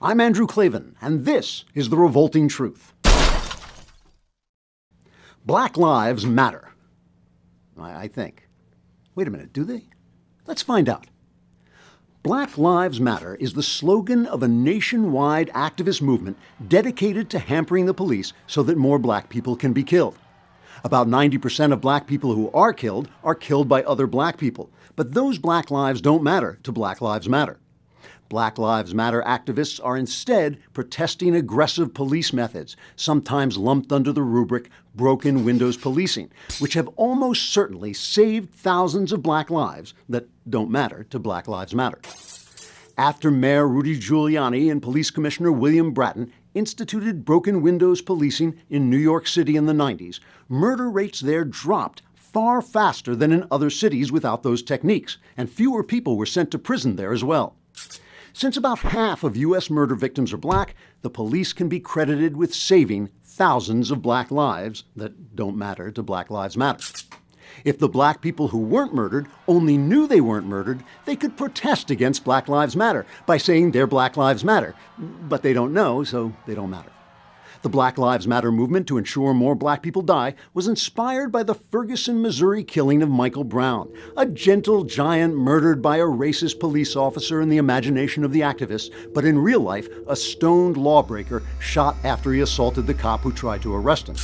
I'm Andrew Klavan, and this is The Revolting Truth. Black lives matter. I think. Wait a minute, do they? Let's find out. Black Lives Matter is the slogan of a nationwide activist movement dedicated to hampering the police so that more black people can be killed. About 90% of black people who are killed by other black people, but those black lives don't matter to Black Lives Matter. Black Lives Matter activists are instead protesting aggressive police methods, sometimes lumped under the rubric broken windows policing, which have almost certainly saved thousands of black lives that don't matter to Black Lives Matter. After Mayor Rudy Giuliani and Police Commissioner William Bratton instituted broken windows policing in New York City in the 90s, murder rates there dropped far faster than in other cities without those techniques, and fewer people were sent to prison there as well. Since about half of U.S. murder victims are black, the police can be credited with saving thousands of black lives that don't matter to Black Lives Matter. If the black people who weren't murdered only knew they weren't murdered, they could protest against Black Lives Matter by saying their Black Lives Matter. But they don't know, so they don't matter. The Black Lives Matter movement to ensure more black people die was inspired by the Ferguson, Missouri killing of Michael Brown, a gentle giant murdered by a racist police officer in the imagination of the activists, but in real life, a stoned lawbreaker shot after he assaulted the cop who tried to arrest him.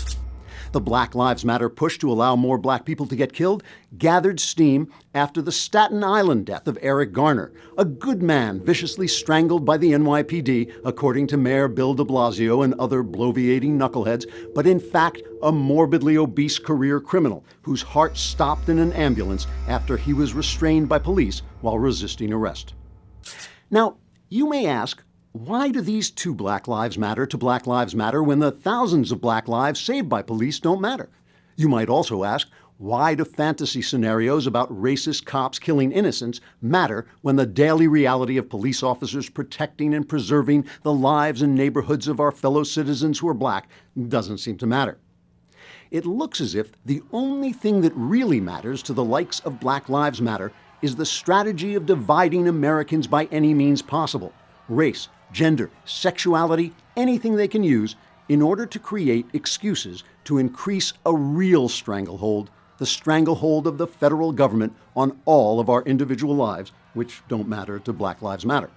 The Black Lives Matter push to allow more black people to get killed gathered steam after the Staten Island death of Eric Garner, a good man viciously strangled by the NYPD, according to Mayor Bill de Blasio and other bloviating knuckleheads, but in fact a morbidly obese career criminal whose heart stopped in an ambulance after he was restrained by police while resisting arrest. Now, you may ask, why do these two Black Lives matter to Black Lives Matter when the thousands of black lives saved by police don't matter? You might also ask, why do fantasy scenarios about racist cops killing innocents matter when the daily reality of police officers protecting and preserving the lives and neighborhoods of our fellow citizens who are black doesn't seem to matter? It looks as if the only thing that really matters to the likes of Black Lives Matter is the strategy of dividing Americans by any means possible. Race, gender, sexuality, anything they can use in order to create excuses to increase a real stranglehold, the stranglehold of the federal government on all of our individual lives, which don't matter to Black Lives Matter.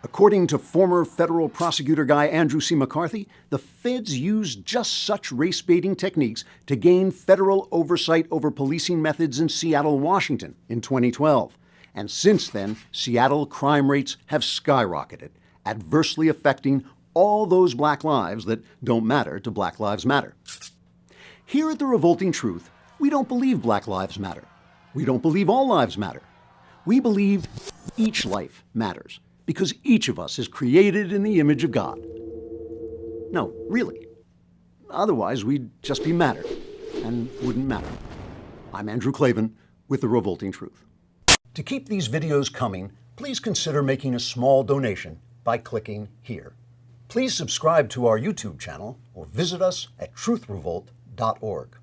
According to former federal prosecutor guy Andrew C. McCarthy, the feds used just such race-baiting techniques to gain federal oversight over policing methods in Seattle, Washington in 2012. And since then, Seattle crime rates have skyrocketed, adversely affecting all those black lives that don't matter to Black Lives Matter. Here at The Revolting Truth, we don't believe Black Lives matter. We don't believe all lives matter. We believe each life matters, because each of us is created in the image of God. No, really. Otherwise, we'd just be matter, and wouldn't matter. I'm Andrew Klavan with The Revolting Truth. To keep these videos coming, please consider making a small donation by clicking here. Please subscribe to our YouTube channel or visit us at truthrevolt.org.